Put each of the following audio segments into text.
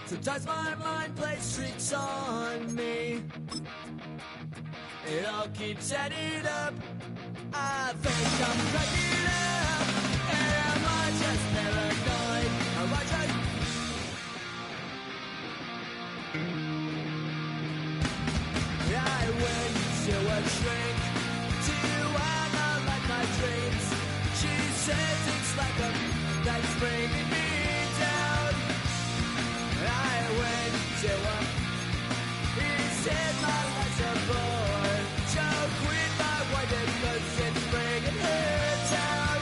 Sometimes my mind plays tricks on me. It all keeps adding up. I think I'm cracking up. Am I just paranoid? Am I just... I went to a shrink to analyze my dreams. She says it's like a that's bringing me down. I went to a... He said my life's a bore. Joe quit my wife because it's bringing her down.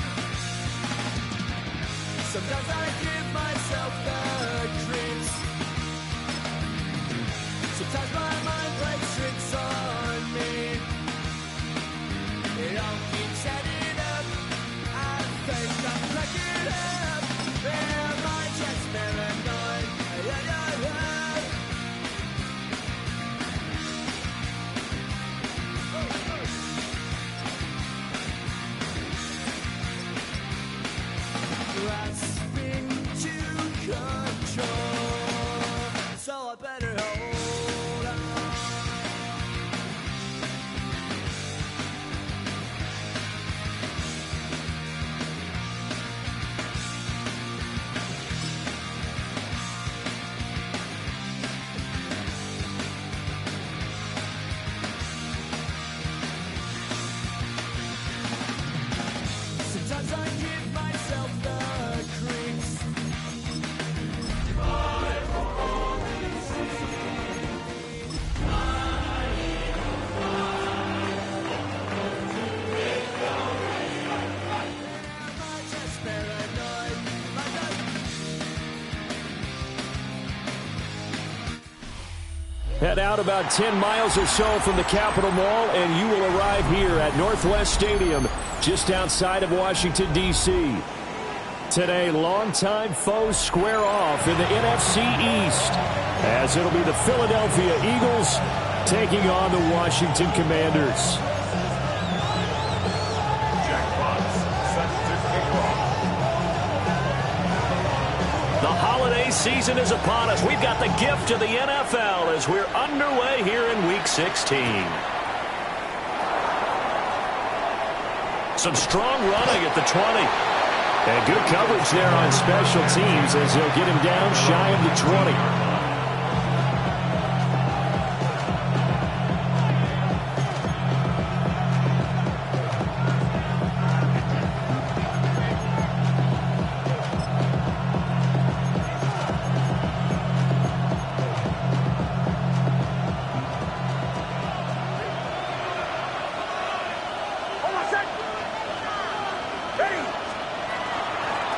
Sometimes I give myself the creeps. Sometimes my mind plays tricks on me. It all keeps adding up. I think I'm cracking up. Am I just paranoid? Grasping to control, so I better hold on. Sometimes I give myself the creeps. Head out about 10 miles or so from the Capitol Mall, and you will arrive here at Northwest Stadium, just outside of Washington, D.C. Today, longtime foes square off in the NFC East, as it'll be the Philadelphia Eagles taking on the Washington Commanders. The holiday season is upon us. We've got the gift of the NFL as we're underway here in Week 16. Some strong running at the 20. And good coverage there on special teams as they'll get him down shy of the 20.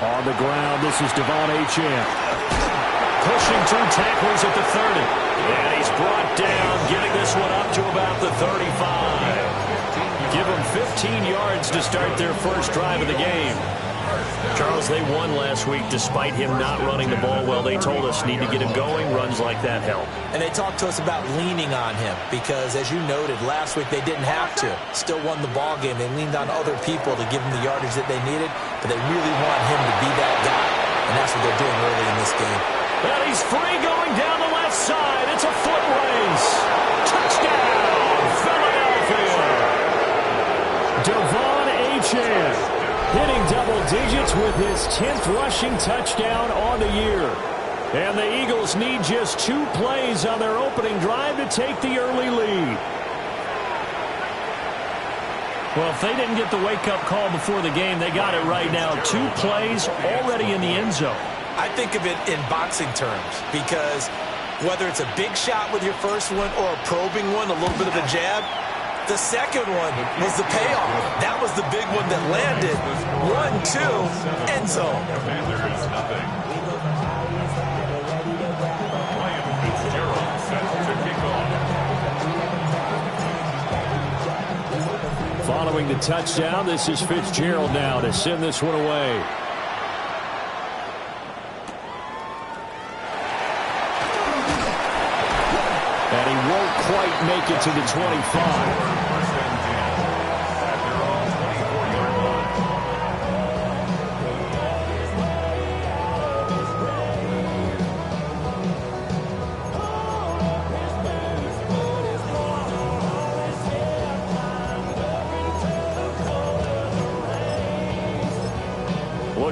On the ground, this is Devon Achane. Pushing through tacklers at the 30. And he's brought down, getting this one up to about the 35. Give them 15 yards to start their first drive of the game. Charles, they won last week despite him not running the ball well. They told us need to get him going. Runs like that help. And they talked to us about leaning on him because, as you noted, last week they didn't have to. Still won the ball game. They leaned on other people to give them the yardage that they needed, but they really want him to be that guy, and that's what they're doing early in this game. And he's free going down the left side. It's a foot race. Touchdown, Philadelphia. Devon Achane hitting double digits with his 10th rushing touchdown on the year. And the Eagles need just 2 plays on their opening drive to take the early lead. Well, if they didn't get the wake-up call before the game, they got it right now. 2 plays already in the end zone. I think of it in boxing terms because whether it's a big shot with your first one or a probing one, a little bit of a jab, the second one was the payoff. That was the big one that landed. 1-2, end zone. Following the touchdown, this is Fitzgerald now to send this one away. And he won't quite make it to the 25.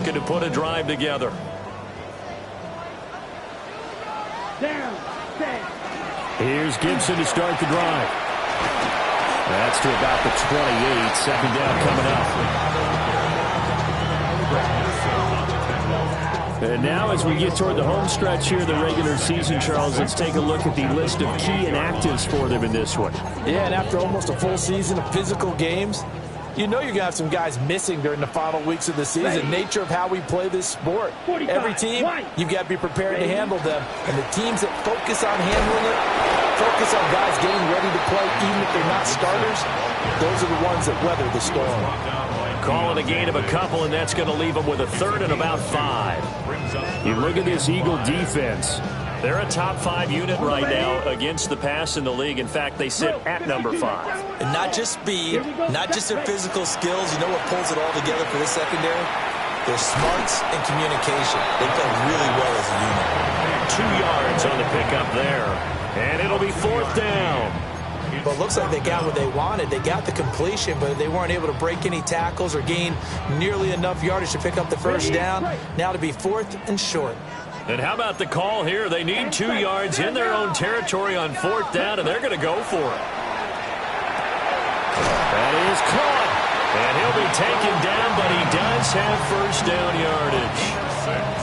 looking to put a drive together. Down, set. Here's Gibson to start the drive. That's to about the 28. Second down coming up. And now as we get toward the home stretch here, the regular season, Charles, let's take a look at the list of key inactives for them in this one. Yeah, and after almost a full season of physical games, you know you're going to have some guys missing during the final weeks of the season. Nature of how we play this sport. Every team, you've got to be prepared to handle them. And the teams that focus on handling it, focus on guys getting ready to play, even if they're not starters, those are the ones that weather the storm. Calling a gain of a couple, and that's going to leave them with a third and about 5. You look at this Eagle defense. They're a top 5 unit right now against the pass in the league. In fact, they sit at number 5. And not just speed, not just their physical skills. You know what pulls it all together for this secondary? Their smarts and communication. They play really well as a unit. 2 yards on the pickup there. And it'll be 4th down. But it looks like they got what they wanted. They got the completion, but they weren't able to break any tackles or gain nearly enough yardage to pick up the first down. Now to be 4th and short. And how about the call here? They need 2 yards in their own territory on 4th down, and they're going to go for it. That is caught. And he'll be taken down, but he does have first down yardage.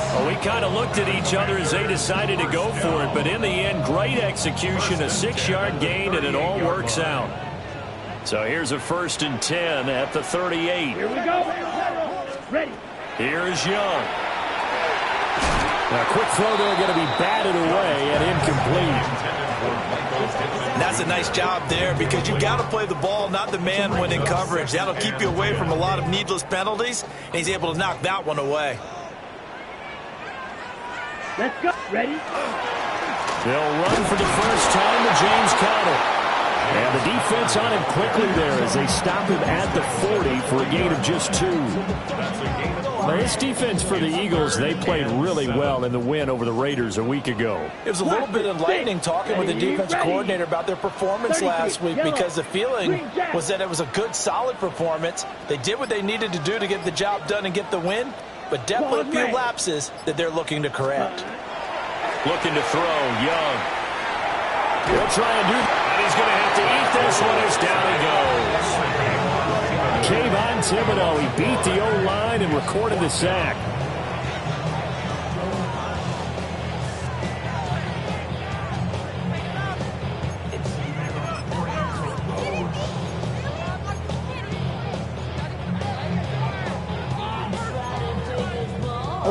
Well, we kind of looked at each other as they decided to go for it, but in the end, great execution, a 6-yard gain, and it all works out. So here's a 1st and 10 at the 38. Here we go. Ready. Here's Young. Now, quick throw there, going to be batted away and incomplete. And that's a nice job there because you got to play the ball, not the man when in coverage. That'll keep you away from a lot of needless penalties, and he's able to knock that one away. Let's go. Ready? They'll run for the first time to James Conner. And the defense on him quickly there as they stop him at the 40 for a gain of just 2. Now, this defense for the Eagles, they played really well in the win over the Raiders a week ago. It was a little bit enlightening talking with the defense coordinator about their performance last week because the feeling was that it was a good, solid performance. They did what they needed to do to get the job done and get the win, but definitely a few lapses that they're looking to correct. Looking to throw, Young. He'll try and do that. And he's going to have to eat this one as down he goes. Kayvon Thibodeau, he beat the O-line and recorded the sack.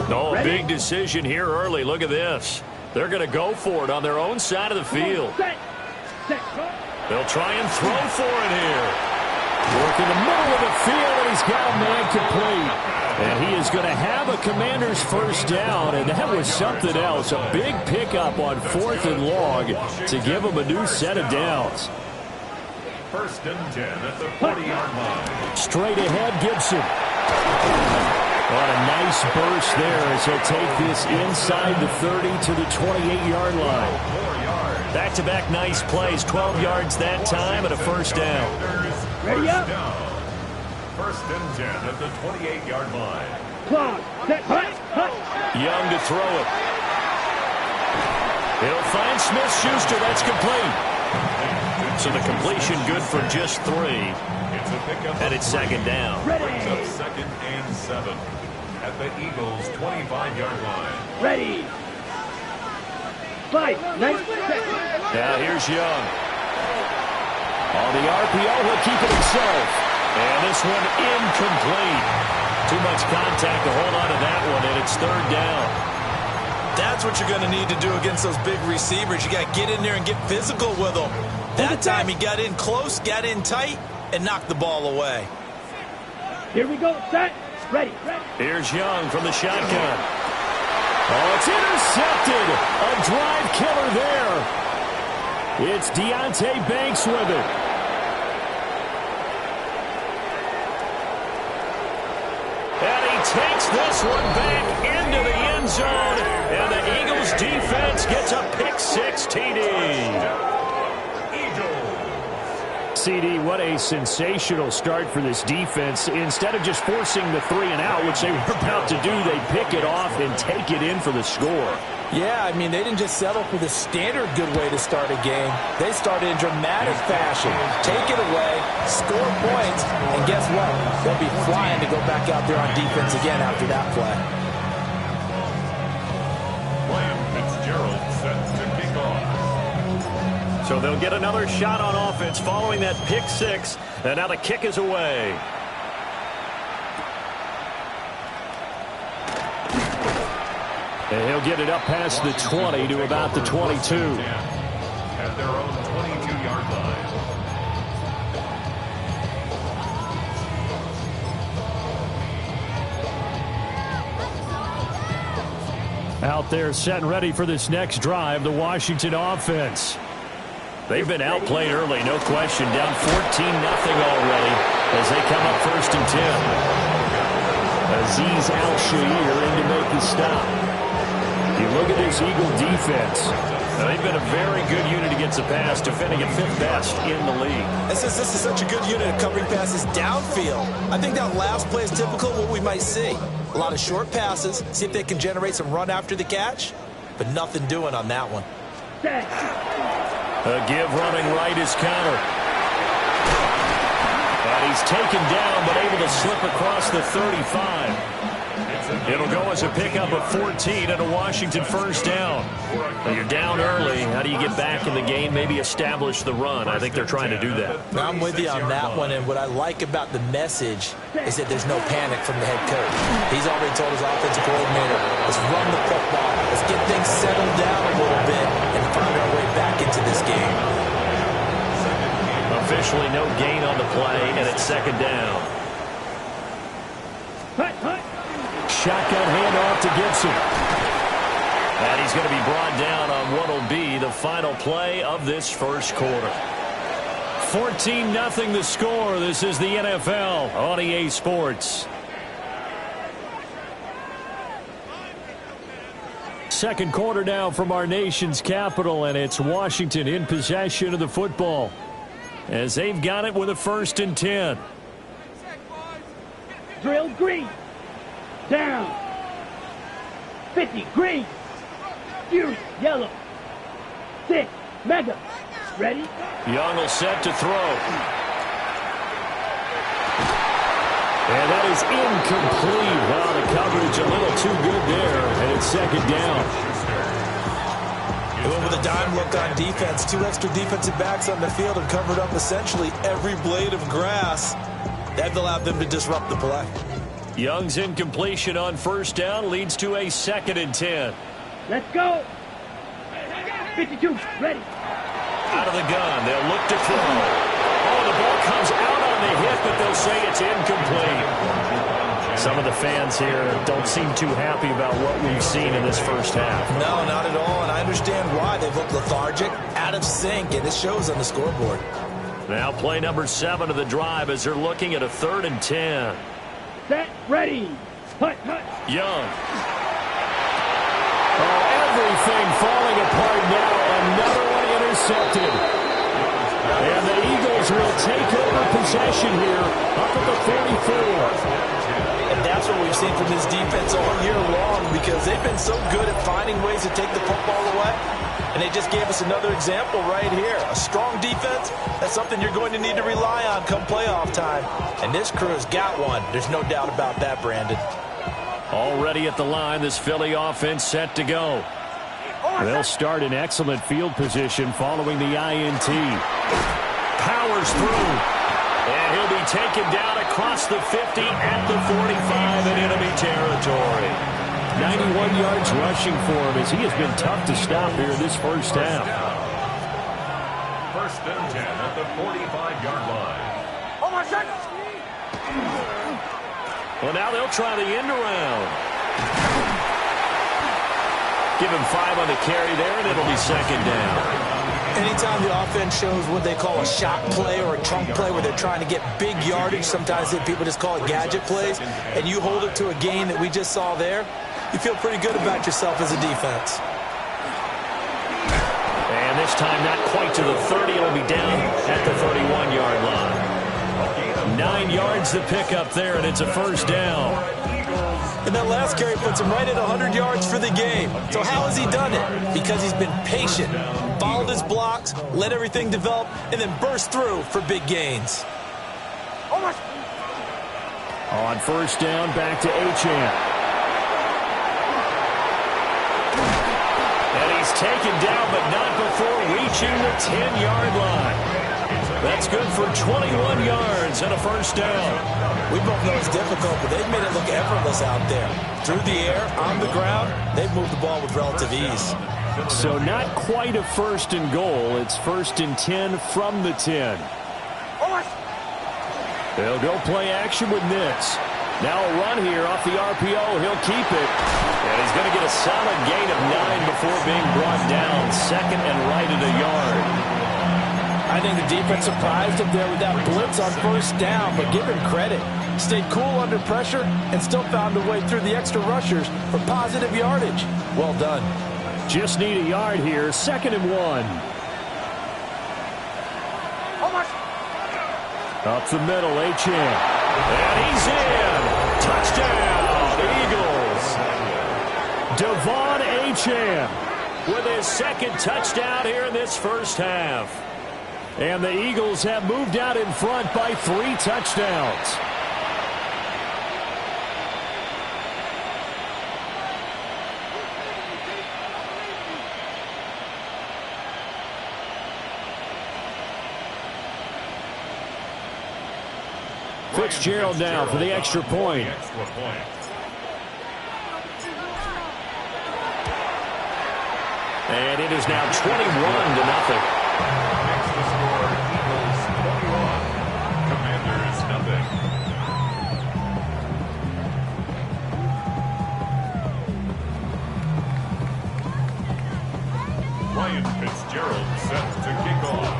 No, big decision here early. Look at this. They're going to go for it on their own side of the field. They'll try and throw for it here. Work in the middle of the field, and he's got a man complete. And he is going to have a Commander's first down, and that was something else. A big pickup on 4th and long to give him a new set of downs. 1st and 10 at the 40-yard line. Straight ahead, Gibson. What a nice burst there as he'll take this inside the 30 to the 28-yard line. Back-to-back nice plays, 12 yards that time and a first down. Ready up. 1st and 10 at the 28-yard line. Clock. Set. Hut. Young to throw it. He'll find Smith-Schuster. That's complete. So the completion good for just 3. And it's 2nd down. Brings up 2nd and 7 at the Eagles' 25-yard line. Ready. 5. Nice. Now here's Young. On the RPO, he'll keep it himself. And this one incomplete. Too much contact to hold on to that one, and it's 3rd down. That's what you're going to need to do against those big receivers. You got to get in there and get physical with them. That time he got in close, got in tight, and knocked the ball away. Here we go. Set. Ready. Here's Young from the shotgun. Oh, it's intercepted. A drive killer there. It's Deonte Banks with it. And he takes this one back into the end zone. And the Eagles defense gets a pick 6 TD. CD, what what a sensational start for this defense. Instead of just forcing the 3 and out, which they were about to do, they pick it off and take it in for the score. Yeah, I mean, they didn't just settle for the standard good way to start a game. They started in dramatic fashion. Take it away, score points, and guess what? They'll be flying to go back out there on defense again after that play. Ryan Fitzgerald set to kick off. So they'll get another shot on offense following that pick 6, and now the kick is away. And he'll get it up past the 20 to about the 22. At their own 22-yard line. Out there set and ready for this next drive, the Washington offense. They've been outplayed early, no question. Down 14-0 already as they come up 1st and 10. Azeez Al-Shaair in to make the stop. You look at this Eagle defense. They've been a very good unit against the pass, defending at 5th best in the league. This is such a good unit of covering passes downfield. I think that last play is typical of what we might see. A lot of short passes, see if they can generate some run after the catch, but nothing doing on that one. A give running right is counter. And he's taken down, but able to slip across the 35. It'll go as a pickup of 14 and a Washington 1st down. Well, you're down early. How do you get back in the game? Maybe establish the run. I think they're trying to do that. I'm with you on that one, and what I like about the message is that there's no panic from the head coach. He's already told his offensive coordinator, let's run the football. Let's get things settled down a little bit and find our way back into this game. Officially no gain on the play, and it's 2nd down. Shotgun handoff to Gibson. And he's going to be brought down on what will be the final play of this 1st quarter. 14-0 the score. This is the NFL on EA Sports. 2nd quarter now from our nation's capital, and it's Washington in possession of the football as they've got it with a 1st and 10. Drill green. Down. 50, green. Fury, yellow. 6, mega. Ready? Young will set to throw. And that is incomplete. Well, the coverage a little too good there, and it's 2nd down. He went with a dime look on defense. 2 extra defensive backs on the field and covered up essentially every blade of grass. That allowed them to disrupt the play. Young's incompletion on 1st down leads to a 2nd and 10. Let's go. 52, ready. Out of the gun, they'll look to throw. Oh, the ball comes out on the hit, but they'll say it's incomplete. Some of the fans here don't seem too happy about what we've seen in this 1st half. No, not at all, and I understand why. They've looked lethargic, out of sync, and it shows on the scoreboard. Now play number 7 of the drive as they're looking at a 3rd and 10. Set, ready. Hut, hut. Young. Oh, everything falling apart now. Another one intercepted. And the Eagles will take over possession here up at the 34. And that's what we've seen from this defense all year long, because they've been so good at finding ways to take the football away. And they just gave us another example right here. A strong defense, that's something you're going to need to rely on come playoff time. And this crew has got one. There's no doubt about that, Brandon. Already at the line, this Philly offense set to go. They'll start in excellent field position following the INT. Powers through. And he'll be taken down across the 50 at the 45 in enemy territory. 91 yards rushing for him as he has been tough to stop here in this 1st half. 1st and 10 at the 45-yard line. Oh, my God. Well, now they'll try the end around. Give him 5 on the carry there, and it'll be 2nd down. Anytime the offense shows what they call a shot play or a chunk play where they're trying to get big yardage, sometimes people just call it gadget plays, and you hold it to a gain that we just saw there, you feel pretty good about yourself as a defense. And this time not quite to the 30. It'll be down at the 31-yard line. 9 yards to pick up there, and it's a first down. And that last carry puts him right at 100 yards for the game. So how has he done it? Because he's been patient, followed his blocks, let everything develop, and then burst through for big gains. On first down, back to Achane. And he's taken down, but not before reaching the 10-yard line. That's good for 21 yards and a first down. We both know it's difficult, but they've made it look effortless out there. Through the air, on the ground, they've moved the ball with relative ease. So not quite a first and goal. It's first and 10 from the 10. They'll go play action with this. Now a run here off the RPO. He'll keep it. And he's going to get a solid gain of 9 before being brought down. Second and right at a yard. I think the defense surprised him there with that blitz on first down, but give him credit. Stayed cool under pressure and still found a way through the extra rushers for positive yardage. Well done. Just need a yard here. Second and 1. Up the middle, Achane. And he's in. Touchdown, Eagles. Devon Achane with his second touchdown here in this first half. And the Eagles have moved out in front by 3 touchdowns. Fitzgerald now for the extra point. And it is now 21-0. Next to score, Eagles 21. Commanders nothing. Ryan Fitzgerald set to kick off.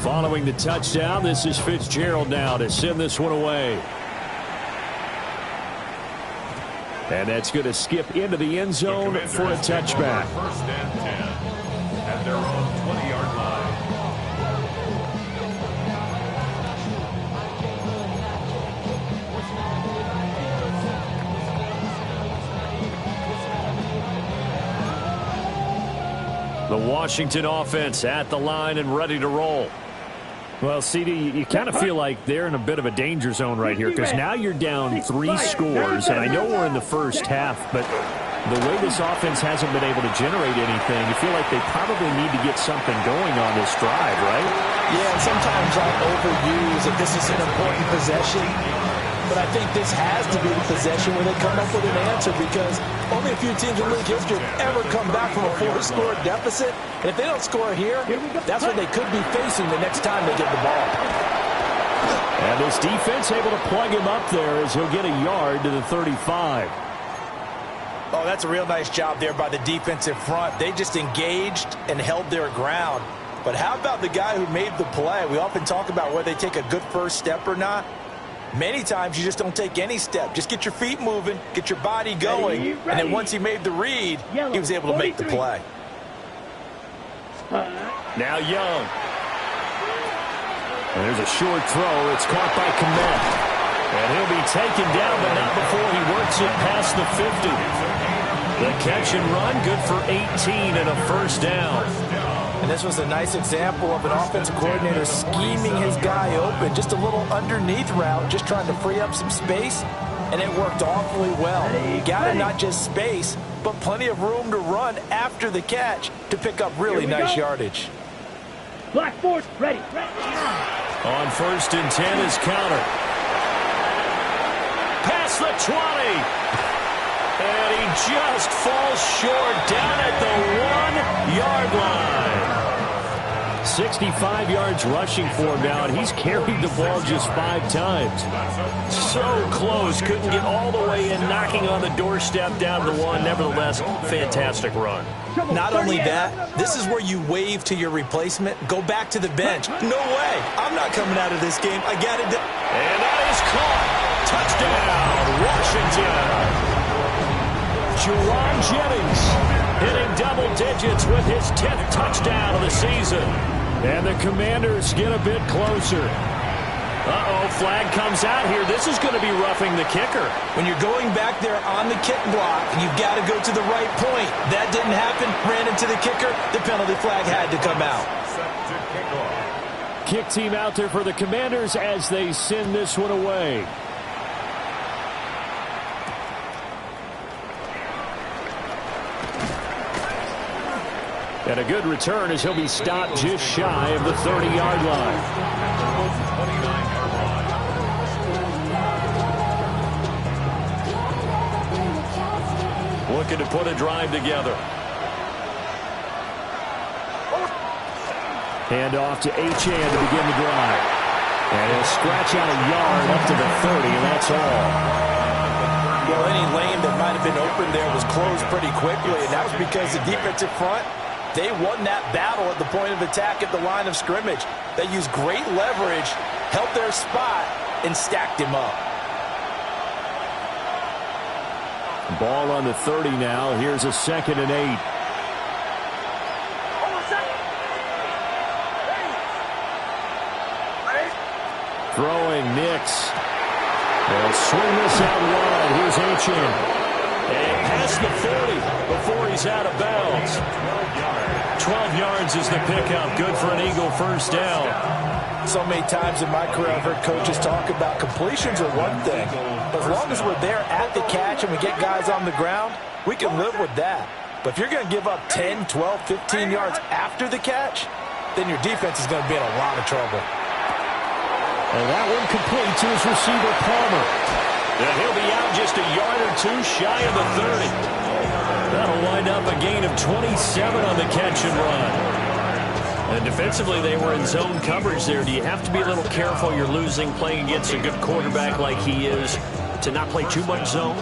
Following the touchdown, this is Fitzgerald now to send this one away. And that's going to skip into the end zone for a touchback. First and 10 at their own 20-yard line. The Washington offense at the line and ready to roll. Well, CD, you kind of feel like they're in a bit of a danger zone right here because now you're down 3 scores, and I know we're in the first half, but the way this offense hasn't been able to generate anything, you feel like they probably need to get something going on this drive, right? Yeah, and sometimes I overuse that this is an important possession, but I think this has to be the possession where they come up with an answer because only a few teams in league history have ever come back from a 4-score deficit. And if they don't score here, that's what they could be facing the next time they get the ball. And this defense able to plug him up there as he'll get a yard to the 35. Oh, that's a real nice job there by the defensive front. They just engaged and held their ground. But how about the guy who made the play? We often talk about whether they take a good first step or not. Many times you just don't take any step. Just get your feet moving, get your body going, and then once he made the read, he was able to make the play. Now Young. And there's a short throw. It's caught by Kmet. And he'll be taken down, but not before he works it past the 50. The catch and run, good for 18 and a first down. And this was a nice example of an offensive coordinator scheming his guy open. Just a little underneath route, just trying to free up some space, and it worked awfully well. You got not just space, but plenty of room to run after the catch to pick up really nice yardage. Black force, ready. On first and 10 is counter. Past the 20. And he just falls short down at the 1-yard line. 65 yards rushing for him now, and he's carried the ball just 5 times. So close, couldn't get all the way in, knocking on the doorstep down to the 1. Nevertheless, fantastic run. Not only that, this is where you wave to your replacement, go back to the bench. No way, I'm not coming out of this game. I got it. And that is caught. Touchdown, Washington. Juwan Jennings hitting double digits with his 10th touchdown of the season. And the Commanders get a bit closer. Uh-oh, flag comes out here. This is going to be roughing the kicker. When you're going back there on the kick block, you've got to go to the right point. That didn't happen. Ran into the kicker. The penalty flag had to come out. Kick team out there for the Commanders as they send this one away. And a good return as he'll be stopped just shy of the 30-yard line. Looking to put a drive together. Hand off to Achane to begin the drive. And he'll scratch out a yard up to the 30, and that's all. Well, any lane that might have been open there was closed pretty quickly, and that was because the defensive front, they won that battle at the point of attack at the line of scrimmage. They used great leverage, held their spot, and stacked him up. Ball on the 30 now. Here's a 2nd and 8. Throwing Nix. They'll swing this out wide. Here's Achane. And past the 40 before he's out of bounds. 12 yards is the pickup. Good for an Eagle first down. So many times in my career I've heard coaches talk about completions are one thing. But as long as we're there at the catch and we get guys on the ground, we can live with that. But if you're going to give up 10, 12, 15 yards after the catch, then your defense is going to be in a lot of trouble. And that one complete to his receiver, Palmer. And he'll be out just a yard or two shy of the 30. That'll wind up a gain of 27 on the catch and run. And defensively, they were in zone coverage there. Do you have to be a little careful? You're losing playing against a good quarterback like he is to not play too much zone?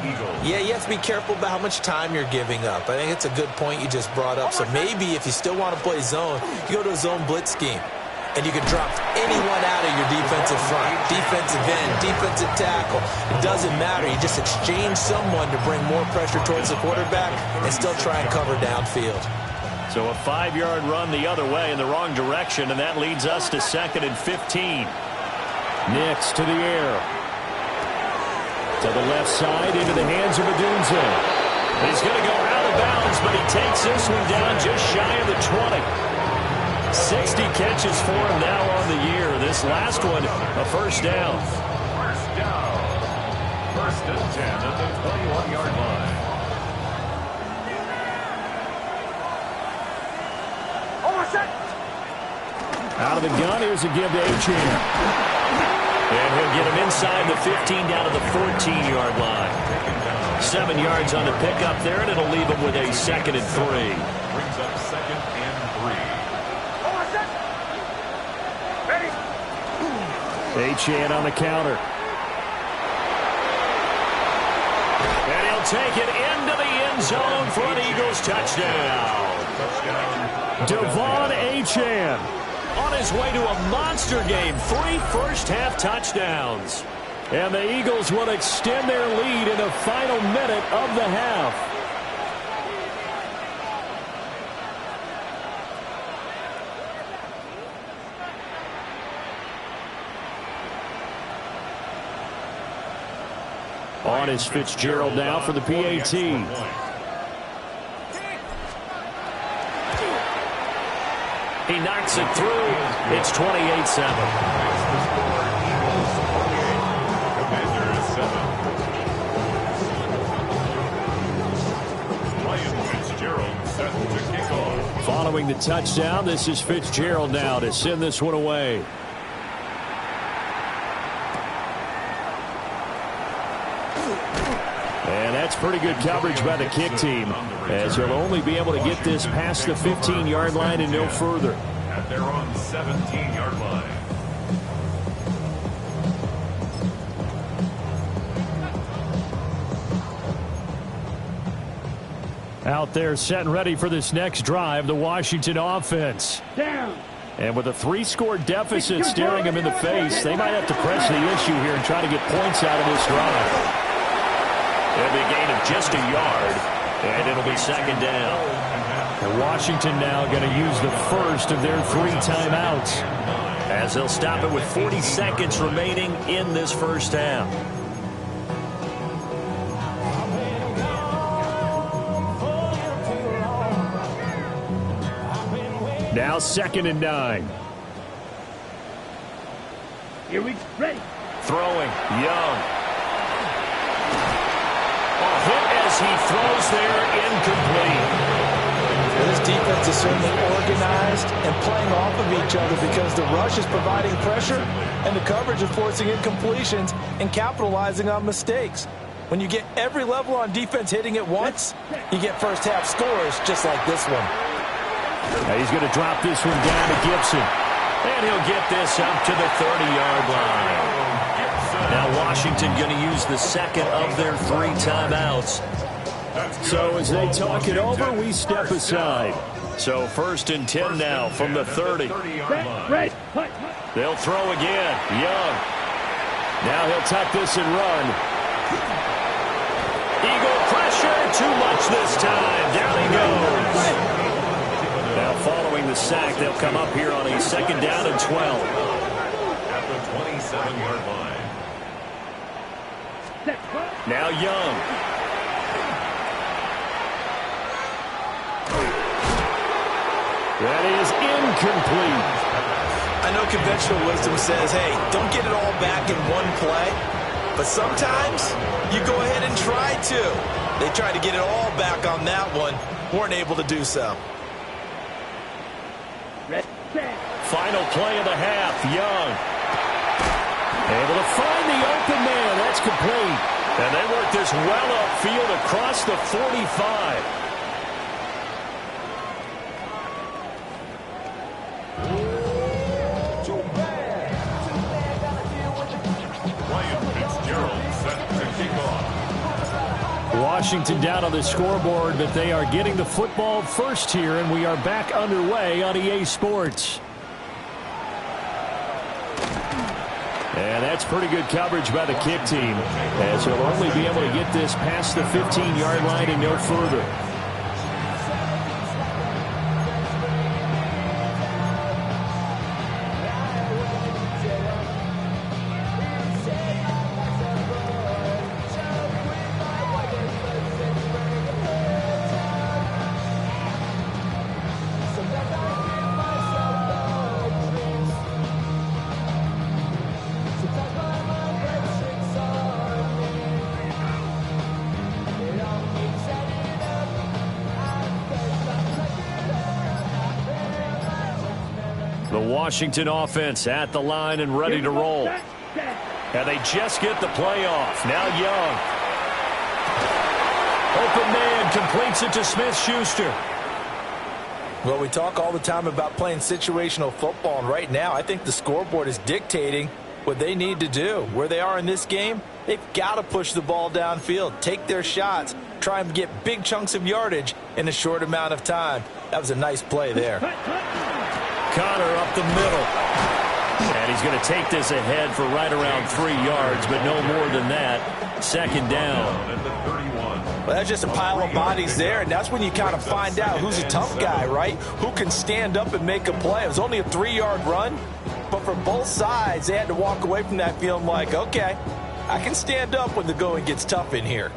Yeah, you have to be careful about how much time you're giving up. I think it's a good point you just brought up. So maybe if you still want to play zone, you go to a zone blitz scheme. And you can drop anyone out of your defensive front, defensive end, defensive tackle. It doesn't matter. You just exchange someone to bring more pressure towards the quarterback and still try and cover downfield. So a 5-yard run the other way in the wrong direction, and that leads us to 2nd and 15. Nix to the air. To the left side, into the hands of Odunze. He's going to go out of bounds, but he takes this one down just shy of the 20. 60 catches for him now on the year. This last one, a first down. First down. 1st and 10 at the 21-yard line. Out of the gun, here's a give to Achane. And he'll get him inside the 15 down to the 14-yard line. 7 yards on the pickup there, and it'll leave him with a 2nd and 3. Brings up 2nd and 3. Achane on the counter. And he'll take it into the end zone for an Eagles touchdown. Devon Achane on his way to a monster game. 3 first-half touchdowns. And the Eagles will extend their lead in the final minute of the half. On is Fitzgerald now for the PAT. He knocks it through. It's 28-7. Following the touchdown, this is Fitzgerald now to send this one away. And that's pretty good coverage by the kick team, as he'll only be able to get this past the 15-yard line and no further. At their own 17-yard line. Out there set and ready for this next drive, the Washington offense. Down. And with a 3-score deficit staring them in the face, they might have to press the issue here and try to get points out of this drive. It'll be a gain of just a yard, and it'll be 2nd down. And Washington now going to use the first of their 3 timeouts. as they'll stop it with 40 seconds remaining in this first half. Now 2nd and 9. Here we ready. Throwing, Young. A hit as he throws there, incomplete. This defense is certainly organized and playing off of each other because the rush is providing pressure and the coverage is forcing incompletions and capitalizing on mistakes. When you get every level on defense hitting at once, you get first half scores just like this one. Now he's going to drop this one down to Gibson. And he'll get this up to the 30-yard line. Now Washington going to use the second of their 3 timeouts. So as they talk it over, we step aside. So 1st and 10 now from the 30. They'll throw again. Young. Now he'll tuck this and run. Eagle pressure. Too much this time. Down he goes. Now following the sack, they'll come up here on a 2nd down and 12. At the 27-yard line. Now Young. That is incomplete. I know conventional wisdom says, hey, don't get it all back in one play. But sometimes you go ahead and try to. They tried to get it all back on that one. Weren't able to do so. Final play of the half, Young. Able to find the open man. That's complete. And they work this well upfield across the 45. Washington down on the scoreboard, but they are getting the football first here, and we are back underway on EA Sports. And that's pretty good coverage by the kick team, as he'll only be able to get this past the 15-yard line and no further. Washington offense at the line and ready to roll. And they just get the play off. Now Young. Open man completes it to Smith-Schuster. Well, we talk all the time about playing situational football, and right now I think the scoreboard is dictating what they need to do. Where they are in this game, they've got to push the ball downfield, take their shots, try and get big chunks of yardage in a short amount of time. That was a nice play there. Connor up the middle. And he's going to take this ahead for right around 3 yards, but no more than that. 2nd down. Well, that's just a pile of bodies there, and that's when you kind of find out who's a tough guy, right? Who can stand up and make a play. It was only a 3-yard run, but for both sides, they had to walk away from that feeling like, okay, I can stand up when the going gets tough in here.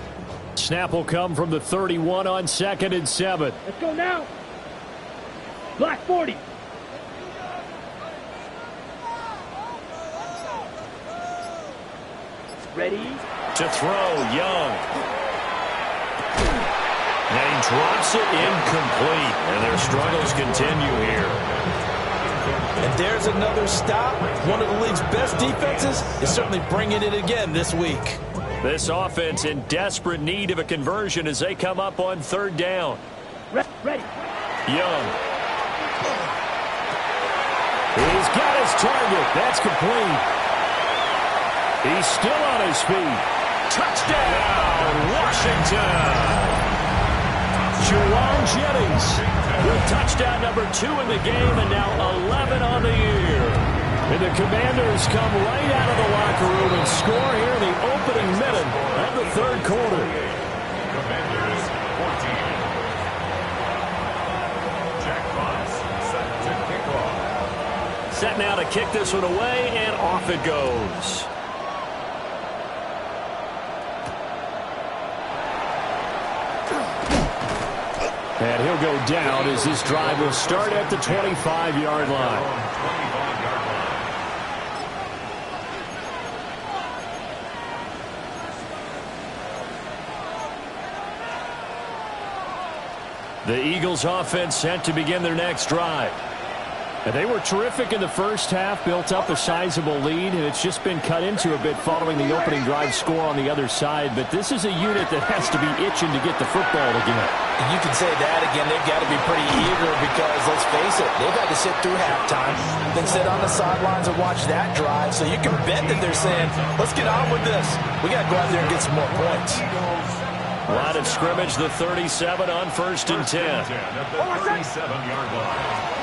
Snap will come from the 31 on 2nd and 7. Let's go now. Black 40. Ready? To throw, Young. And he drops it incomplete. And their struggles continue here. And there's another stop. One of the league's best defenses is certainly bringing it again this week. This offense in desperate need of a conversion as they come up on 3rd down. Ready. Young. He's got his target. That's complete. He's still on his feet. Touchdown, Washington. Juwan Jennings with touchdown number 2 in the game and now 11 on the year. And the Commanders come right out of the locker room and score here in the opening minute of the 3rd quarter. Commanders 14. Jack Fox set to kick off. Set now to kick this one away, and off it goes. And he'll go down as this drive will start at the 25-yard line. The Eagles offense set to begin their next drive. And they were terrific in the first half, built up a sizable lead, and it's just been cut into a bit following the opening drive score on the other side. But this is a unit that has to be itching to get the football again. You can say that again. They've got to be pretty eager because, let's face it, they've had to sit through halftime, then sit on the sidelines and watch that drive. So you can bet that they're saying, let's get on with this. We got to go out there and get some more points. Line of scrimmage, the 37 on 1st and 10.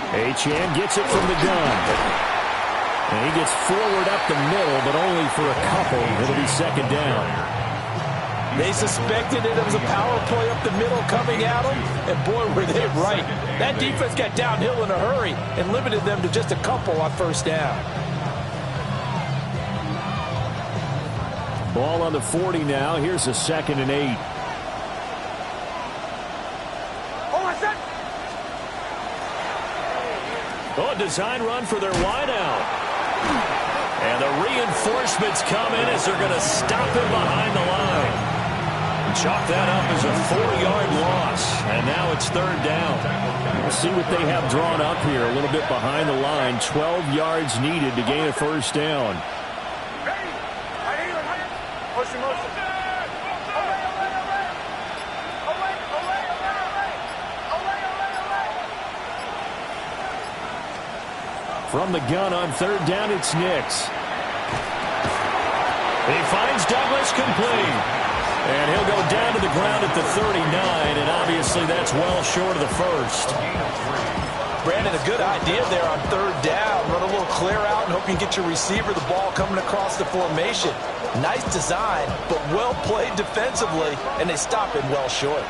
Achane gets it from the gun. And he gets forward up the middle, but only for a couple. It'll be 2nd down. They suspected it was a power play up the middle coming at them, and boy, were they right. That defense got downhill in a hurry and limited them to just a couple on 1st down. Ball on the 40 now. Here's a 2nd and 8. Oh, a design run for their wideout. And the reinforcements come in as they're going to stop him behind the line. Chalk that up as a 4-yard loss. And now it's 3rd down. We'll see what they have drawn up here. A little bit behind the line. 12 yards needed to gain a 1st down. From the gun on 3rd down, it's Nix. He finds Douglas complete. And he'll go down to the ground at the 39, and obviously that's well short of the 1st. Brandon, a good idea there on 3rd down. Run a little clear out and hope you can get your receiver the ball coming across the formation. Nice design, but well played defensively, and they stop it well short.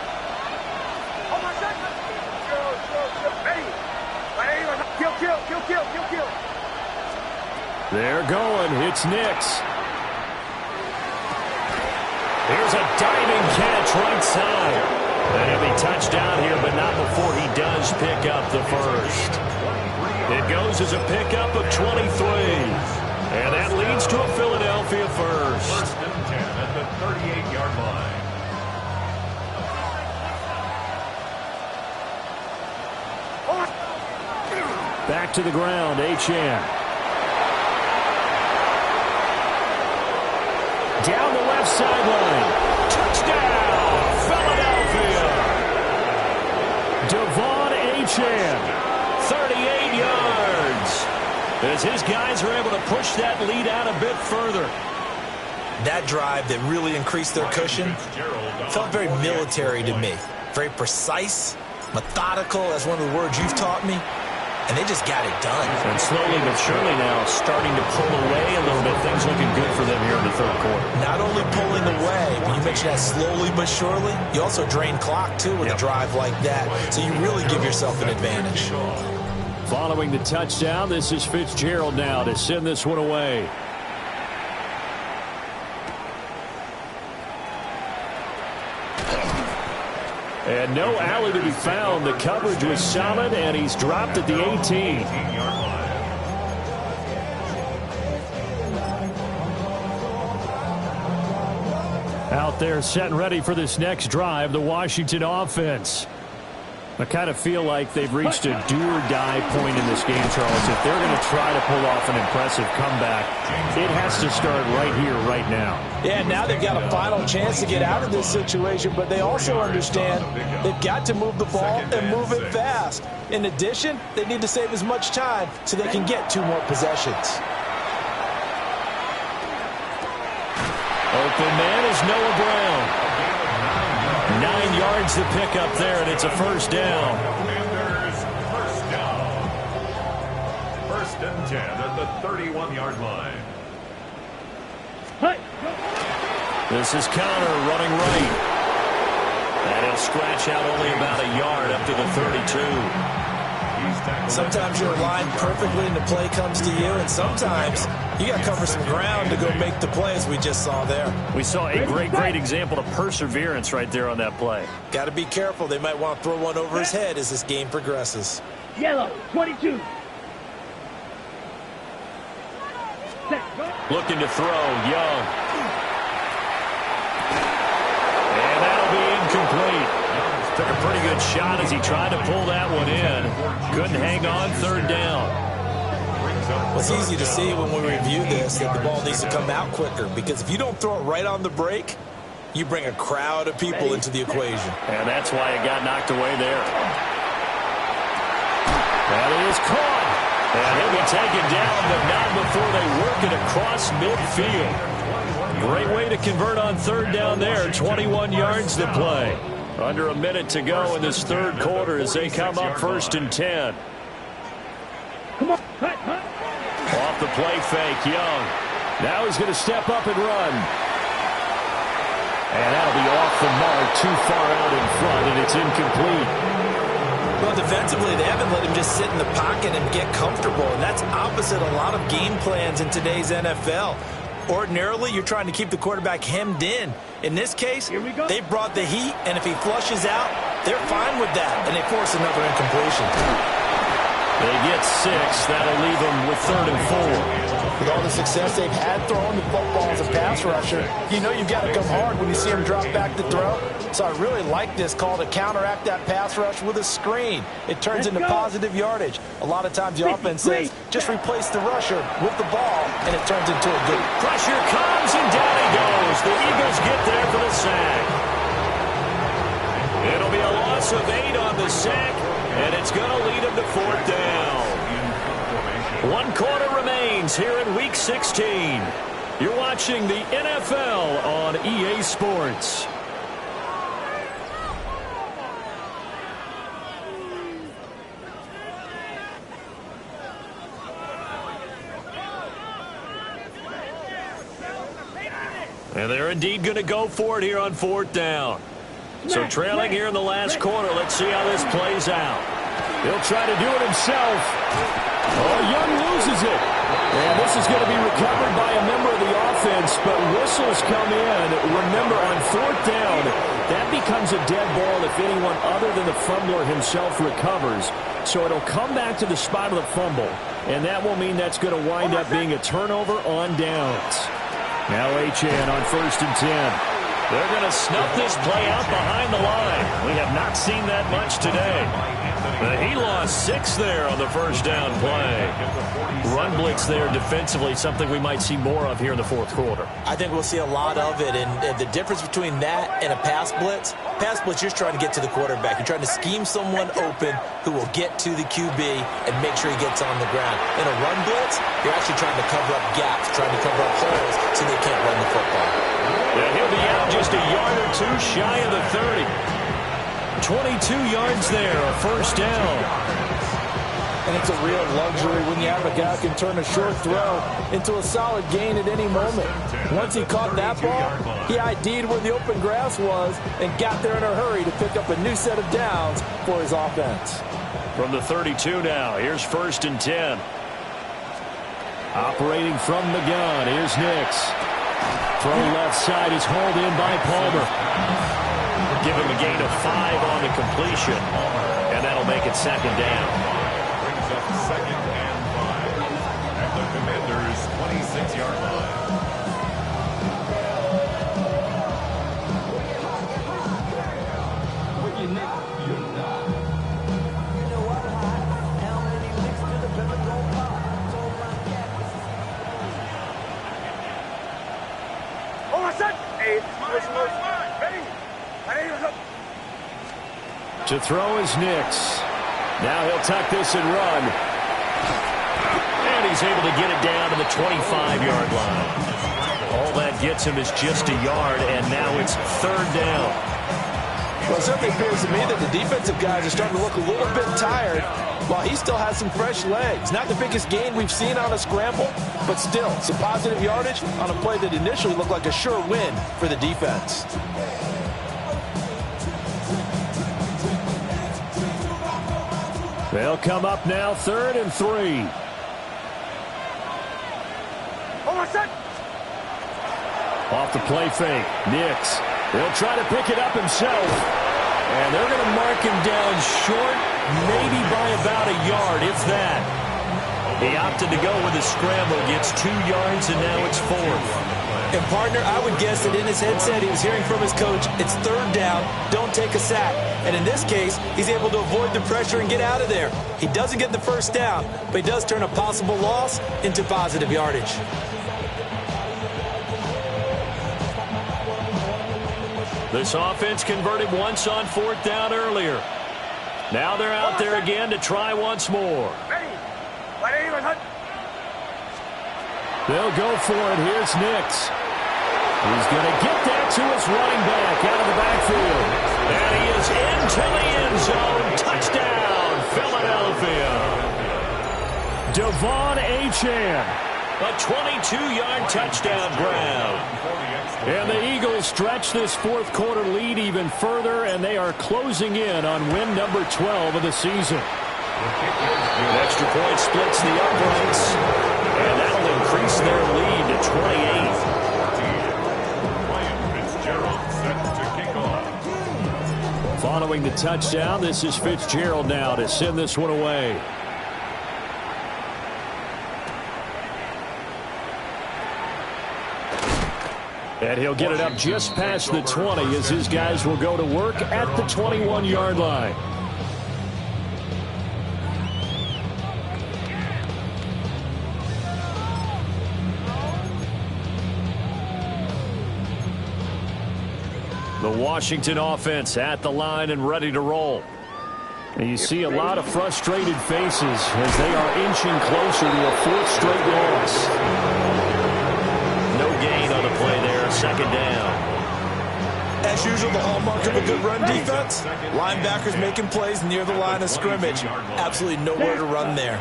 They're going. It's Nix. Here's a diving catch right side. And he'll be touchdown here, but not before he does pick up the 1st. It goes as a pickup of 23. And that leads to a Philadelphia 1st. 1st and 10 at the 38-yard line. Back to the ground, Achane. Down the left sideline. Touchdown, Philadelphia. Devon Achane, 38 yards. As his guys are able to push that lead out a bit further. That drive that really increased their cushion felt very military to me. Very precise, methodical, that's one of the words you've taught me. And they just got it done. And slowly but surely now starting to pull away a little bit. Things looking good for them here in the 3rd quarter. Not only pulling away, but you mentioned that slowly but surely. You also drain clock, too, with a drive like that. So you really give yourself an advantage. Following the touchdown, this is Fitzgerald now to send this one away. And no alley to be found. The coverage was solid, and he's dropped at the 18. Out there set and ready for this next drive, the Washington offense. I kind of feel like they've reached a do-or-die point in this game, Charles. If they're going to try to pull off an impressive comeback, it has to start right here, right now. Yeah, now they've got a final chance to get out of this situation, but they also understand they've got to move the ball and move it fast. In addition, they need to save as much time so they can get 2 more possessions. Open man is Noah Brown. 9 yards to pick up there, and it's a 1st down. Commanders, 1st down. 1st and 10 at the 31-yard line. This is Connor running right. And he'll scratch out only about a yard up to the 32. Sometimes you're aligned perfectly and the play comes to you, and sometimes you got to cover some ground to go make the play, as we just saw there. We saw a great example of perseverance right there on that play. Got to be careful. They might want to throw one over his head as this game progresses. Yellow, 22. Looking to throw, Young. And that'll be incomplete. Took a pretty good shot as he tried to pull that one in. Couldn't hang on, third down. Well, it's easy to see when we review this that the ball needs to come out quicker, because if you don't throw it right on the break, you bring a crowd of people into the equation. And that's why it got knocked away there. That is caught. And he'll be taken down, but not before they work it across midfield. Great way to convert on third down there. 21 yards to play. Under a minute to go in this third quarter as they come up 1st and 10. Come on. Off the play fake, Young. Now he's going to step up and run. And that'll be off the mark, too far out in front, and it's incomplete. Well, defensively, they haven't let him just sit in the pocket and get comfortable, and that's opposite a lot of game plans in today's NFL. Ordinarily, you're trying to keep the quarterback hemmed in. In this case, they brought the heat, and if he flushes out, they're fine with that, and they force another incompletion. They get 6. That'll leave them with 3rd and 4. With all the success they've had throwing the football as a pass rusher, you know you've got to come hard when you see him drop back to throw. So I really like this call to counteract that pass rush with a screen. It turns into positive yardage. A lot of times the offense says, just replace the rusher with the ball, and it turns into a good. Pressure comes, and down he goes. The Eagles get there for the sack. It'll be a loss of 8 on the sack, and it's going to lead them to 4th down. 1 quarter remains here in Week 16. You're watching the NFL on EA Sports. And they're indeed going to go for it here on 4th down. So trailing here in the last quarter, let's see how this plays out. He'll try to do it himself. Oh, Young loses it. And this is going to be recovered by a member of the offense, but whistles come in. Remember, on 4th down, that becomes a dead ball if anyone other than the fumbler himself recovers. So it'll come back to the spot of the fumble, and that will mean that's going to wind up being a turnover on downs. Now HN on 1st and 10. They're going to snuff this play out behind the line. We have not seen that much today. But he lost 6 there on the 1st down play. Run blitz there defensively, something we might see more of here in the 4th quarter. I think we'll see a lot of it, and the difference between that and a pass blitz, you're just trying to get to the quarterback. You're trying to scheme someone open who will get to the QB and make sure he gets on the ground. In a run blitz, you're actually trying to cover up gaps, trying to cover up holes so they can't run the football. Yeah, he'll be out just a yard or 2 shy of the 30. 22 yards there, a 1st down. And it's a real luxury when you have a guy who can turn a short throw into a solid gain at any moment. Once he caught that ball, he ID'd where the open grass was and got there in a hurry to pick up a new set of downs for his offense. From the 32 now, here's 1st and 10. Operating from the gun, here's Nix. Throw left side is hauled in by Palmer. Give him a gain of 5 on the completion, and that'll make it 2nd down. Brings up 2nd and 5 at the Commanders' 26-yard line. To throw is Nix. Now he'll tuck this and run. And he's able to get it down to the 25-yard line. All that gets him is just a yard, and now it's 3rd down. Well, it certainly appears to me that the defensive guys are starting to look a little bit tired while he still has some fresh legs. Not the biggest gain we've seen on a scramble, but still some positive yardage on a play that initially looked like a sure win for the defense. They'll come up now 3rd and 3. Off the play fake. Nix. He'll try to pick it up himself. And they're going to mark him down short, maybe by about a yard, if that. He opted to go with a scramble, gets 2 yards, and now it's 4th. And, partner, I would guess that in his headset he was hearing from his coach, it's 3rd down, don't take a sack. And in this case, he's able to avoid the pressure and get out of there. He doesn't get the 1st down, but he does turn a possible loss into positive yardage. This offense converted once on 4th down earlier. Now they're out there again to try once more. They'll go for it. Here's Nix. He's going to get that to his running back out of the backfield. And he is into the end zone. Touchdown, Philadelphia. Devon Achane. A 22-yard touchdown grab. And the Eagles stretch this 4th quarter lead even further, and they are closing in on win number 12 of the season. An extra point splits the uprights, and that'll increase their lead to 28. Following the touchdown, this is Fitzgerald now to send this one away. And he'll get it up just past the 20 as his guys will go to work at the 21-yard line. The Washington offense at the line and ready to roll. And you see a lot of frustrated faces as they are inching closer to a 4th straight loss. No gain on the play there, 2nd down. As usual, the hallmark of a good run defense, linebackers making plays near the line of scrimmage. Absolutely nowhere to run there.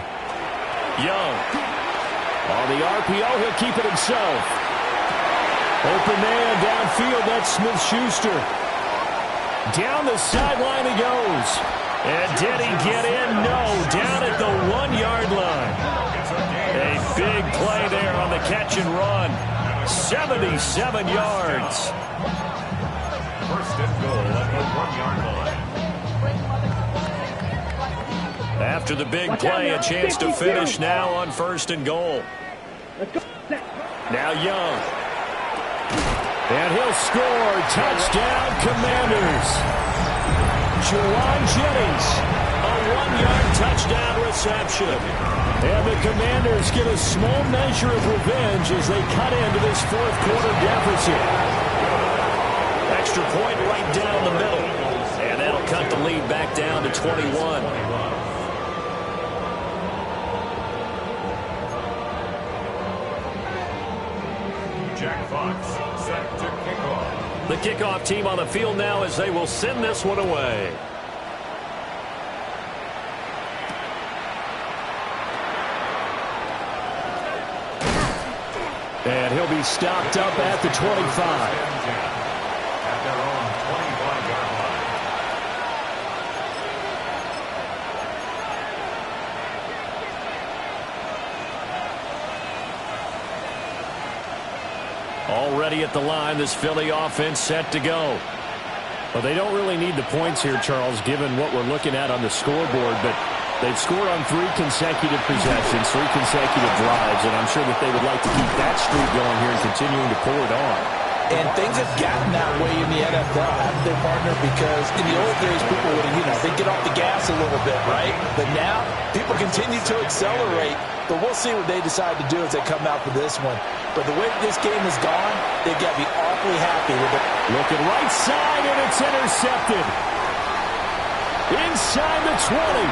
Young. On the RPO, he'll keep it himself. Open man downfield, that's Smith-Schuster. Down the sideline he goes. And did he get in? No, down at the 1-yard line. A big play there on the catch and run. 77 yards. 1st and goal at the 1-yard line. After the big play, a chance to finish now on 1st and goal. Now Young. And he'll score. Touchdown, Commanders. Juwan Jennings, a 1-yard touchdown reception. And the Commanders get a small measure of revenge as they cut into this 4th quarter deficit. Extra point right down the middle. And that'll cut the lead back down to 21. Jack Fox set to kick off. The kickoff team on the field now as they will send this one away. And he'll be stopped up at the 25. At their own 25-yard line. Already at the line, this Philly offense set to go. Well, they don't really need the points here, Charles, given what we're looking at on the scoreboard, but they've scored on 3 consecutive possessions, 3 consecutive drives, and I'm sure that they would like to keep that streak going here and continuing to pour it on. And things have gotten that way in the NFL, haven't they, partner? Because in the old days, people would, they'd get off the gas a little bit, right? But now, people continue to accelerate. But we'll see what they decide to do as they come out for this one. But the way this game has gone, they've got to be awfully happy with it. Looking right side, and it's intercepted. Inside the 20.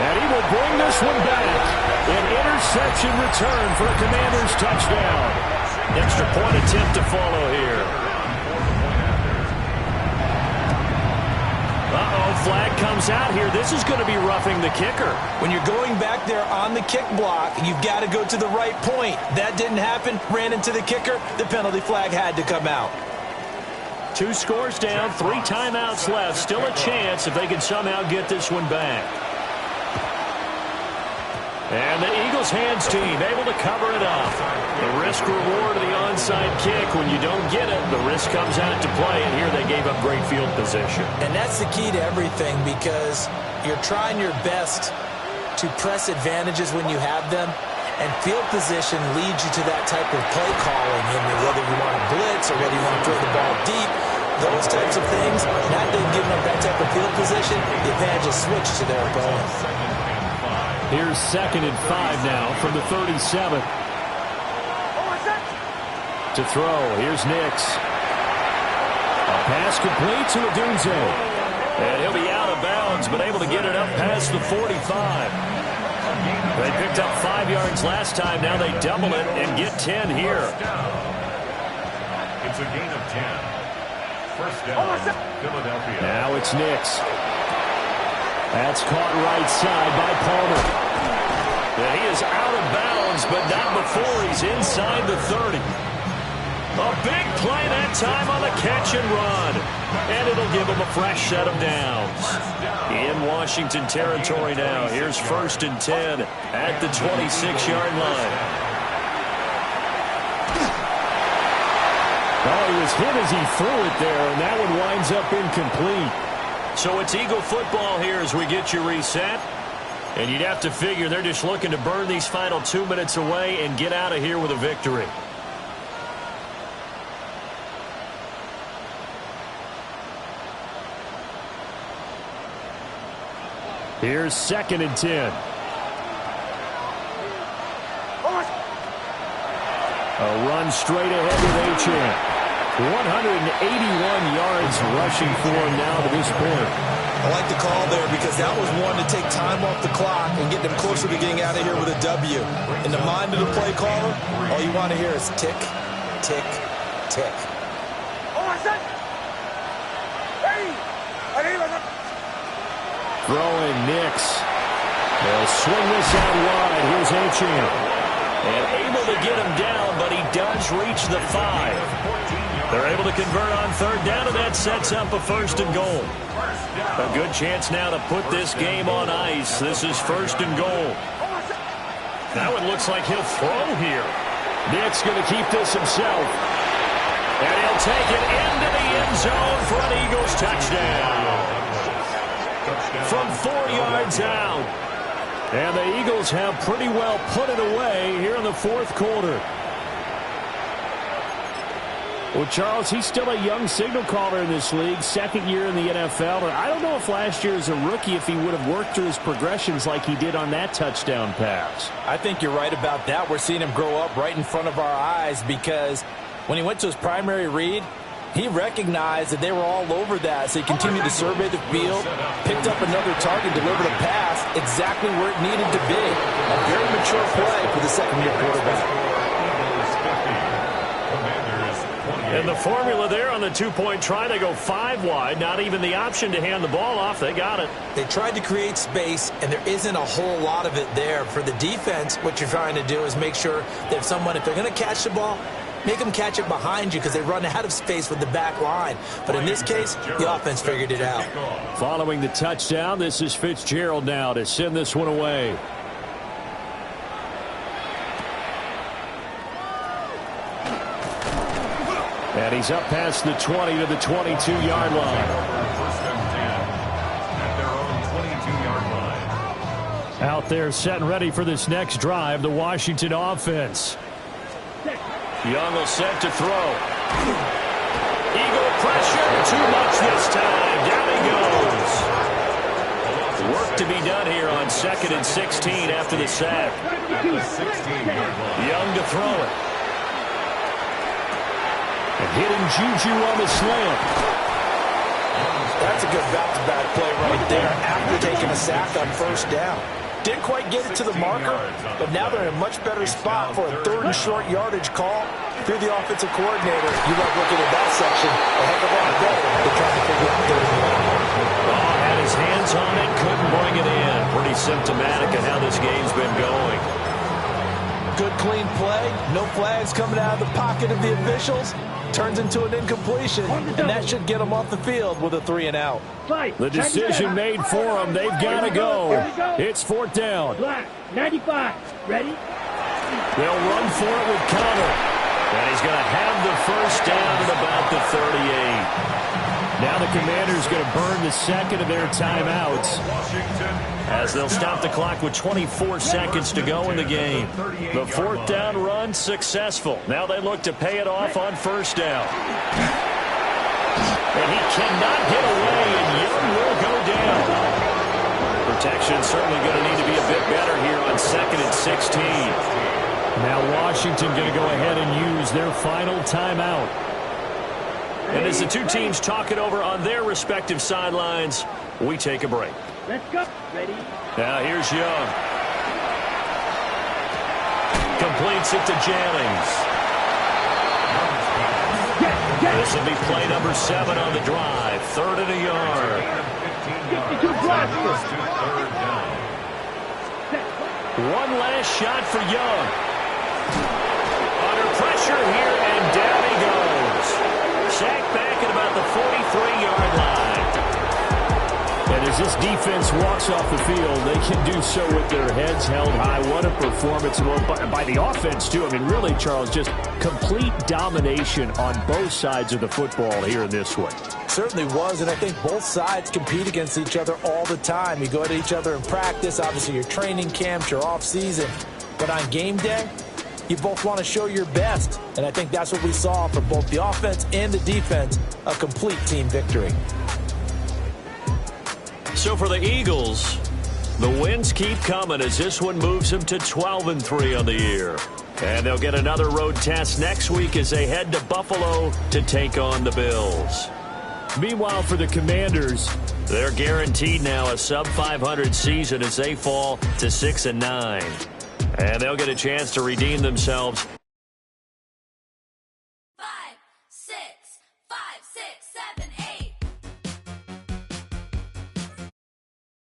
And he will bring this one back. An interception return for a Commanders touchdown. Extra point attempt to follow here. Uh-oh, flag comes out here. This is going to be roughing the kicker. When you're going back there on the kick block, you've got to go to the right point. That didn't happen. Ran into the kicker. The penalty flag had to come out. 2 scores down, 3 timeouts left. Still a chance if they can somehow get this one back. And the Eagles hands team able to cover it up. The risk reward of the onside kick. When you don't get it, the risk comes out to play. And here they gave up great field position. And that's the key to everything, because you're trying your best to press advantages when you have them. And field position leads you to that type of play calling. I mean, whether you want to blitz or whether you want to throw the ball deep, those types of things. Now they've given up that type of field position, the advantage is switched to their opponent. Here's 2nd and 5 now from the 37. To throw, here's Nix. A pass complete to Odunze. And he'll be out of bounds, but able to get it up past the 45. They picked up 5 yards last time. Now they double it and get 10 here. It's a gain of 10. First down, Philadelphia. Now it's Nix. That's caught right side by Palmer. And he is out of bounds, but not before he's inside the 30. A big play that time on the catch and run. And it'll give him a fresh set of downs. In Washington territory now. Here's 1st and 10 at the 26-yard line. Oh, he was hit as he threw it there, and that one winds up incomplete. So it's Eagle football here as we get you reset. And you'd have to figure they're just looking to burn these final 2 minutes away and get out of here with a victory. Here's 2nd and 10. A run straight ahead with Achane. 181 yards rushing for him now to this point. I like the call there because that was one to take time off the clock and get them closer to getting out of here with a W. In the mind of the play caller, all you want to hear is tick, tick, tick. Throwing Nix. They'll swing this out wide. Here's Achane. And able to get him down, but he does reach the 5. They're able to convert on 3rd down, and that sets up a 1st and goal. A good chance now to put this game on ice. This is 1st and goal. Now it looks like he'll throw here. Nix going to keep this himself. And he'll take it into the end zone for an Eagles touchdown. From 4 yards out. And the Eagles have pretty well put it away here in the 4th quarter. Well, Charles, he's still a young signal caller in this league, 2nd year in the NFL. And I don't know if last year as a rookie, if he would have worked through his progressions like he did on that touchdown pass. I think you're right about that. We're seeing him grow up right in front of our eyes because when he went to his primary read, he recognized that they were all over that, so he continued to survey the field, picked up another target, delivered a pass exactly where it needed to be. A very mature play for the 2nd-year quarterback. And the formula there on the 2-point try, they go 5 wide, not even the option to hand the ball off. They got it. They tried to create space, and there isn't a whole lot of it there. For the defense, what you're trying to do is make sure that if they're going to catch the ball, make them catch it behind you because they run out of space with the back line. But in this case, the offense figured it out. Following the touchdown, this is Fitzgerald now to send this one away. And he's up past the 20 to the 22-yard line. First and 10 at their own 22-yard line. Out there set and ready for this next drive, the Washington offense. Young will set to throw. Eagle pressure, too much this time. Down he goes. Work to be done here on 2nd and 16 after the sack. Young to throw it. And hitting Juju on the slant. That's a good bounce-back play right there after taking a sack on 1st down. Didn't quite get it to the marker, but now they're in a much better spot for a 3rd and short yardage call through the offensive coordinator. You love looking at that section a heck of a lot better than trying to figure out 3rd and long. Had his hands on it, couldn't bring it in. Pretty symptomatic of how this game's been going. Good clean play, No flags coming out of the pocket of the officials. Turns into an incompletion, and that should get them off the field with a 3-and-out. The decision made for them. They've got to go. It's 4th down. Black, 95. Ready? They'll run for it with Connor. And he's going to have the first down at about the 38. Now the Commanders going to burn the second of their timeouts as they'll stop the clock with 24 seconds to go in the game. The 4th down run successful. Now they look to pay it off on 1st down. And he cannot get away, and Young will go down. Protection certainly going to need to be a bit better here on 2nd and 16. Now Washington going to go ahead and use their final timeout. And as the two teams talk it over on their respective sidelines, we take a break. Let's go. Ready? Now here's Young. Completes it to Jennings. This will be play number 7 on the drive. 3rd and a yard. 52 blocks. One last shot for Young. Under pressure here, and down he goes. Sacked back at about the 43-yard line. And as this defense walks off the field, they can do so with their heads held high. What a performance by the offense, too. I mean, really, Charles, just complete domination on both sides of the football here in this one. Certainly was, and I think both sides compete against each other all the time. You go at each other in practice, obviously your training camps, your off-season. But on game day, you both want to show your best. And I think that's what we saw from both the offense and the defense, a complete team victory. So for the Eagles, the wins keep coming as this one moves them to 12-3 on the year. And they'll get another road test next week as they head to Buffalo to take on the Bills. Meanwhile, for the Commanders, they're guaranteed now a sub-500 season as they fall to 6-9. And they'll get a chance to redeem themselves